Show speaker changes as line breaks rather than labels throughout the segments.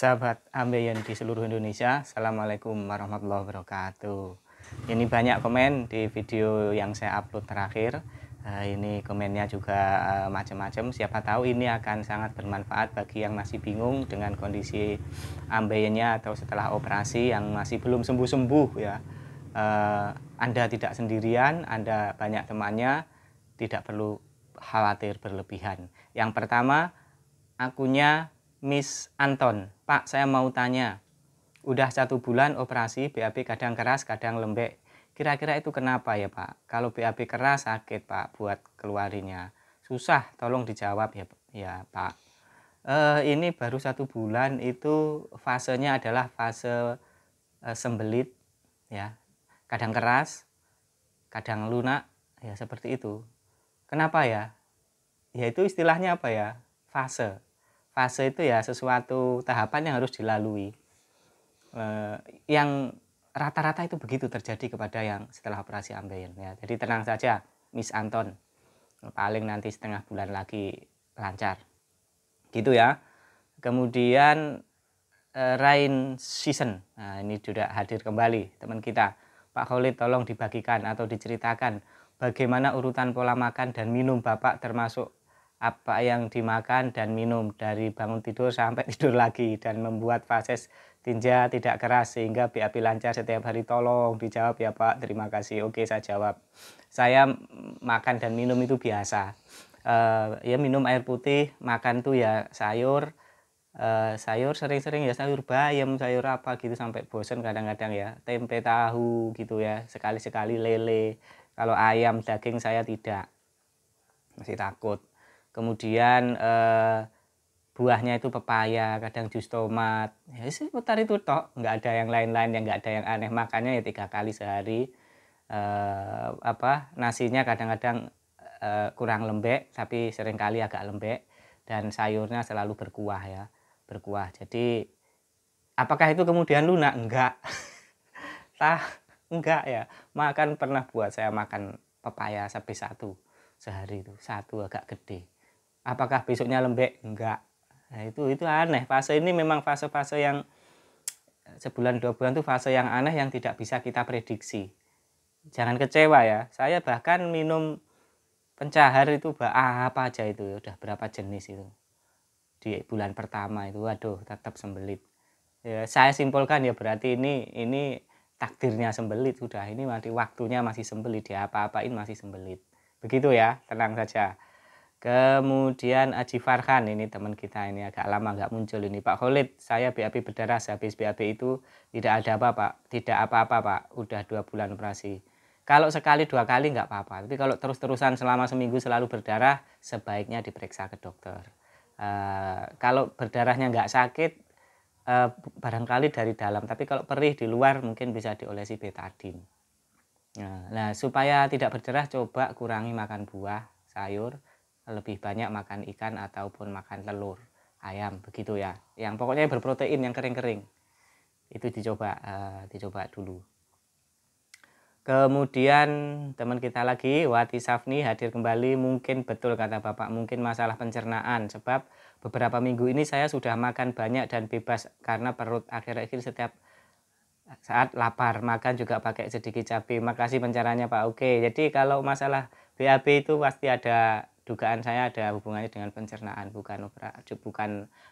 Sahabat ambeien di seluruh Indonesia, Assalamualaikum warahmatullahi wabarakatuh. Ini banyak komen di video yang saya upload terakhir. Ini komennya juga macam-macam. Siapa tahu ini akan sangat bermanfaat bagi yang masih bingung dengan kondisi ambeiennya atau setelah operasi yang masih belum sembuh-sembuh ya. Anda tidak sendirian, Anda banyak temannya, tidak perlu khawatir berlebihan. Yang pertama, akunnya Miss Anton. Pak, saya mau tanya, udah 1 bulan operasi, BAB kadang keras, kadang lembek. Kira-kira itu kenapa ya Pak? Kalau BAB keras sakit Pak buat keluarinya. Susah, tolong dijawab ya Pak. Ini baru 1 bulan itu fasenya adalah fase sembelit ya. Kadang keras, kadang lunak, ya seperti itu. Kenapa ya? Ya itu istilahnya apa ya? Fase. Fase itu ya sesuatu tahapan yang harus dilalui. Yang rata-rata itu begitu terjadi kepada yang setelah operasi ambeien ya. Jadi tenang saja Miss Anton, paling nanti setengah bulan lagi lancar gitu ya. Kemudian Rain Season, nah ini sudah hadir kembali teman kita. Pak Khalid, tolong dibagikan atau diceritakan bagaimana urutan pola makan dan minum Bapak, termasuk apa yang dimakan dan minum dari bangun tidur sampai tidur lagi, dan membuat fases tinja tidak keras sehingga BAB lancar setiap hari. Tolong dijawab ya Pak, terima kasih. Oke, saya jawab. Saya makan dan minum itu biasa, ya minum air putih, makan tuh ya sayur, sayur sering-sering ya, sayur bayam, sayur apa gitu sampai bosen kadang-kadang ya, tempe tahu gitu ya, sekali-sekali lele. Kalau ayam daging saya tidak, masih takut. Kemudian buahnya itu pepaya, kadang jus tomat, ya seputar itu tok, nggak ada yang lain-lain, yang nggak ada yang aneh. Makannya ya 3 kali sehari. Nasinya kadang-kadang kurang lembek, tapi seringkali agak lembek, dan sayurnya selalu berkuah ya, berkuah. Jadi apakah itu kemudian lunak? Enggak. Enggak ya. Makan pernah buat saya makan pepaya sampai 1 sehari, itu 1 agak gede. Apakah besoknya lembek? Enggak. Nah, itu aneh. Fase ini memang fase-fase yang sebulan 2 bulan tuh fase yang aneh yang tidak bisa kita prediksi. Jangan kecewa ya. Saya bahkan minum pencahar itu apa aja itu, udah berapa jenis itu di bulan pertama itu, waduh tetap sembelit ya. Saya simpulkan ya berarti ini takdirnya sembelit sudah, ini waktunya masih sembelit, ya apa-apain masih sembelit begitu ya, tenang saja. Kemudian Aji Farhan, ini teman kita, ini agak lama nggak muncul ini. Pak Khalid, saya BAB berdarah, habis BAB itu tidak ada apa Pak, tidak apa-apa Pak, udah 2 bulan operasi. Kalau sekali 2 kali nggak apa-apa, tapi kalau terus-terusan selama seminggu selalu berdarah, sebaiknya diperiksa ke dokter. Kalau berdarahnya nggak sakit, barangkali dari dalam, tapi kalau perih di luar mungkin bisa diolesi betadine. Nah, supaya tidak berdarah, coba kurangi makan buah, sayur, lebih banyak makan ikan ataupun makan telur, ayam begitu ya. Yang pokoknya berprotein, yang kering-kering. Itu dicoba dulu. Kemudian teman kita lagi, Wati Safni, hadir kembali. Mungkin betul kata Bapak, mungkin masalah pencernaan, sebab beberapa minggu ini saya sudah makan banyak dan bebas karena perut akhir-akhir setiap saat lapar, makan juga pakai sedikit cabai. Makasih pencerahannya Pak. Oke, jadi kalau masalah BAB itu pasti ada, dugaan saya ada hubungannya dengan pencernaan, bukan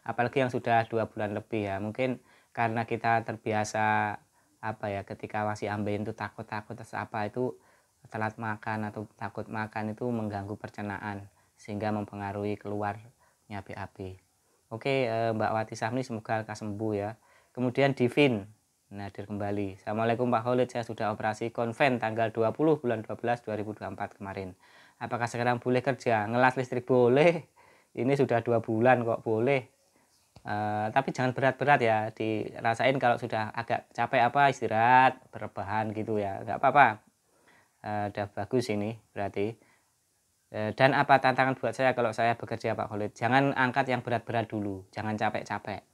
apalagi yang sudah 2 bulan lebih ya. Mungkin karena kita terbiasa ketika masih ambeien itu takut apa itu, telat makan atau takut makan itu mengganggu pencernaan sehingga mempengaruhi keluarnya BAB. Oke, Mbak Wati Safni, semoga lekas sembuh ya. Kemudian Divin hadir kembali. Assalamualaikum Pak Khalid, saya sudah operasi konven tanggal 20 bulan 12 2024 kemarin. Apakah sekarang boleh kerja? Ngelas listrik boleh. Ini sudah 2 bulan kok boleh. Tapi jangan berat-berat ya, dirasain kalau sudah agak capek istirahat, berbahan gitu ya, nggak apa-apa. Udah bagus ini berarti. Dan apa tantangan buat saya kalau saya bekerja Pak Khalid? Jangan angkat yang berat-berat dulu, jangan capek-capek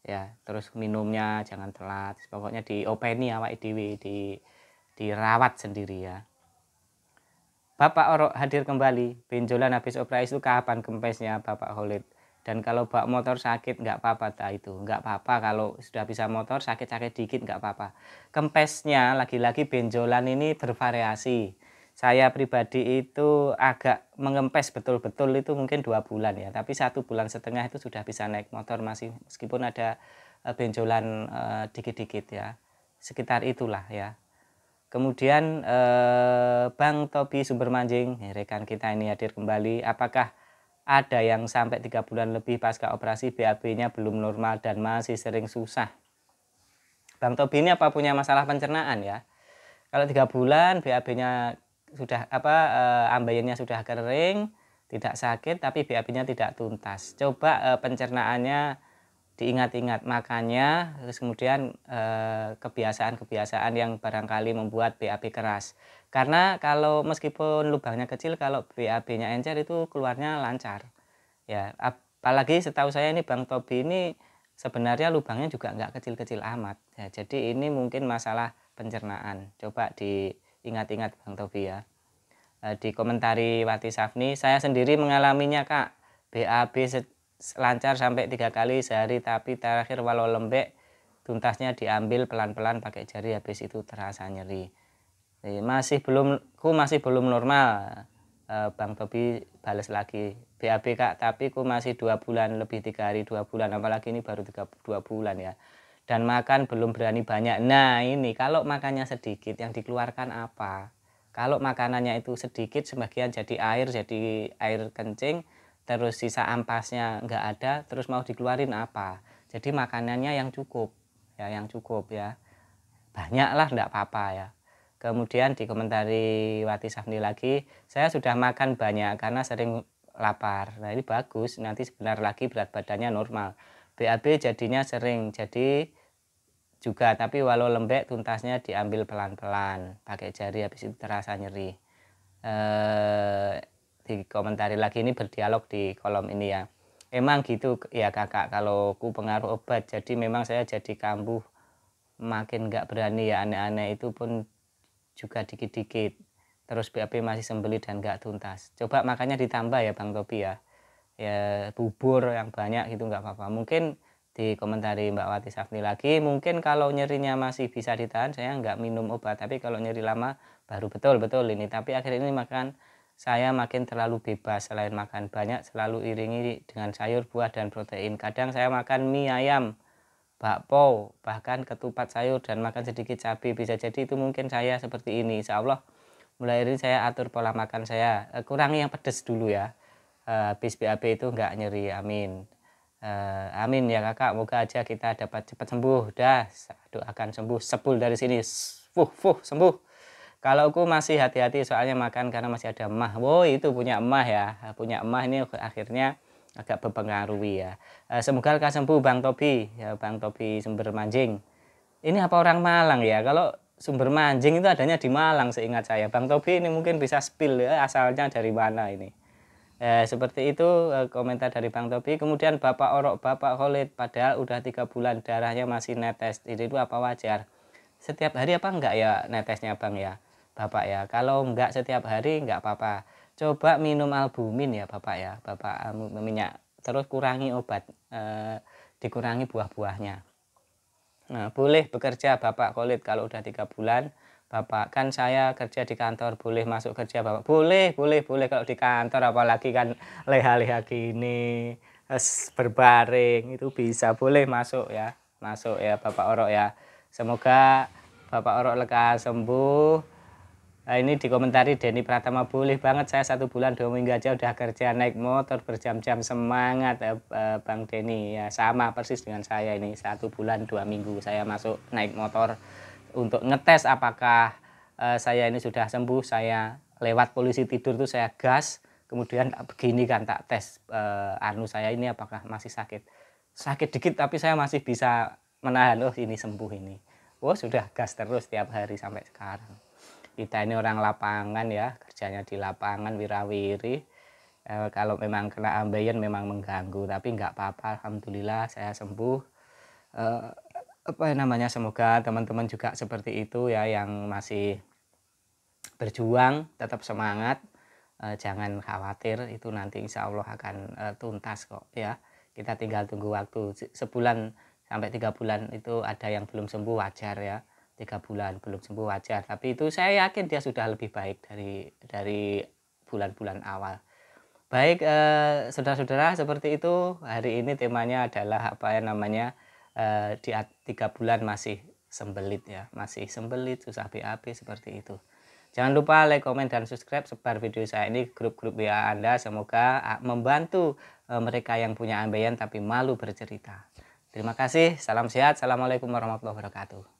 ya. Terus minumnya jangan telat, pokoknya diopeni awake dhewe, dirawat sendiri ya. Bapak Orok hadir kembali. Benjolan habis operasi itu kapan kempesnya Bapak Khalid? Dan kalau bawa motor sakit nggak apa-apa, itu nggak apa-apa. Kalau sudah bisa motor sakit-sakit dikit nggak apa-apa. Kempesnya lagi-lagi benjolan ini bervariasi. Saya pribadi itu agak mengempes betul-betul itu mungkin 2 bulan ya, tapi 1,5 bulan itu sudah bisa naik motor masih meskipun ada benjolan dikit-dikit ya, sekitar itulah ya. Kemudian Bang Tobi Sumber Manjing, rekan kita ini hadir kembali. Apakah ada yang sampai 3 bulan lebih pasca operasi BAB-nya belum normal dan masih sering susah? Bang Tobi ini apa punya masalah pencernaan ya? Kalau 3 bulan BAB-nya sudah ambeien-nya sudah kering, tidak sakit tapi BAB-nya tidak tuntas. Coba pencernaannya diingat-ingat, makannya, terus kemudian kebiasaan-kebiasaan yang barangkali membuat BAB keras. Karena kalau meskipun lubangnya kecil, kalau BAB-nya encer itu keluarnya lancar. Ya, apalagi setahu saya ini Bang Tobi ini sebenarnya lubangnya juga nggak kecil-kecil amat. Ya, jadi ini mungkin masalah pencernaan. Coba diingat-ingat Bang Tobi ya. Dikomentari Wati Safni, saya sendiri mengalaminya Kak. BAB lancar sampai 3 kali sehari, tapi terakhir walau lembek tuntasnya diambil pelan-pelan pakai jari, habis itu terasa nyeri. Masih belum normal. Bang Tobi balas lagi, BAB Kak, tapi ku masih 2 bulan lebih, 3 hari 2 bulan, apalagi ini baru 2 bulan ya. Dan makan belum berani banyak. Nah ini kalau makannya sedikit yang dikeluarkan apa? Kalau makanannya itu sedikit, sebagian jadi air kencing, terus sisa ampasnya nggak ada, terus mau dikeluarin apa? Jadi makanannya yang cukup ya, banyak lah nggak apa-apa ya. Kemudian dikomentari Wati Safni lagi, saya sudah makan banyak karena sering lapar. Nah ini bagus, nanti sebentar lagi berat badannya normal. BAB jadinya sering, jadi juga, tapi walau lembek tuntasnya diambil pelan-pelan pakai jari, habis itu terasa nyeri. Dikomentari lagi, ini berdialog di kolom ini ya, emang gitu ya Kakak, kalau ku pengaruh obat, jadi memang saya jadi kambuh, makin nggak berani ya, aneh-aneh itu pun juga dikit-dikit, terus BAB masih sembelit dan nggak tuntas. Coba makanya ditambah ya Bang Tobi ya, bubur yang banyak gitu nggak apa-apa. Mungkin dikomentari Mbak Wati Safni lagi, mungkin kalau nyerinya masih bisa ditahan saya nggak minum obat, tapi kalau nyeri lama baru betul-betul ini. Tapi akhir ini saya makin terlalu bebas, selain makan banyak selalu iringi dengan sayur, buah, dan protein. Kadang saya makan mie ayam, bakpo, bahkan ketupat sayur, dan makan sedikit cabai. Bisa jadi itu mungkin saya seperti ini. Insya Allah mulai ini saya atur pola makan saya, kurangi yang pedas dulu ya. Habis BAB itu nggak nyeri, amin. Amin ya Kakak, moga aja kita dapat cepat sembuh. Dah, doakan sembuh, sepul dari sini, sembuh. Kalau aku masih hati-hati soalnya makan karena masih ada emah. Wow, itu punya emah ya, punya emah ini akhirnya agak berpengaruhi ya. Semoga lekas sembuh Bang Tobi ya, Bang Tobi Sumber Manjing. Ini apa orang Malang ya? Kalau Sumber Manjing itu adanya di Malang seingat saya. Bang Tobi ini mungkin bisa spill ya, asalnya dari mana ini. Seperti itu komentar dari Bang Tobi. Kemudian Bapak Orok, Bapak Khalid, padahal udah 3 bulan darahnya masih netes. Itu apa wajar? Setiap hari apa enggak ya netesnya Bang ya, Bapak ya? Kalau enggak setiap hari enggak apa-apa. Coba minum albumin ya Bapak ya, Bapak minyak. Terus kurangi obat, dikurangi buah-buahnya. Nah, boleh bekerja Bapak Khalid kalau udah 3 bulan. Bapak, kan saya kerja di kantor, boleh masuk kerja Bapak? Boleh kalau di kantor, apalagi kan leha-leha gini, berbaring, itu bisa, boleh masuk ya Bapak Orok ya. Semoga Bapak Orok lekas sembuh. Nah, ini dikomentari Denny Pratama, boleh banget, saya 1 bulan 2 minggu aja udah kerja naik motor berjam-jam, semangat Bang Denny ya, sama persis dengan saya ini, 1 bulan 2 minggu saya masuk naik motor untuk ngetes apakah saya ini sudah sembuh. Saya lewat polisi tidur tuh saya gas, kemudian begini kan tak tes saya ini apakah masih sakit dikit, tapi saya masih bisa menahan. Oh ini sembuh ini, oh sudah gas terus tiap hari sampai sekarang. Kita ini orang lapangan ya, kerjanya di lapangan, wirawiri. Kalau memang kena ambeien memang mengganggu, tapi nggak apa-apa, alhamdulillah saya sembuh. Semoga teman-teman juga seperti itu ya, yang masih berjuang, tetap semangat, jangan khawatir, itu nanti insya Allah akan tuntas kok ya. kita tinggal tunggu waktu. Sebulan sampai 3 bulan itu ada yang belum sembuh, wajar ya. 3 bulan belum sembuh wajar, tapi itu saya yakin dia sudah lebih baik dari bulan-bulan awal. Baik, saudara-saudara, seperti itu. Hari ini temanya adalah apa ya namanya, 3 bulan masih sembelit ya, masih sembelit, susah BAB seperti itu. Jangan lupa like, komen, dan subscribe, sebar video saya ini grup-grup WA Anda. Semoga membantu mereka yang punya ambeien tapi malu bercerita. Terima kasih, salam sehat, assalamualaikum warahmatullahi wabarakatuh.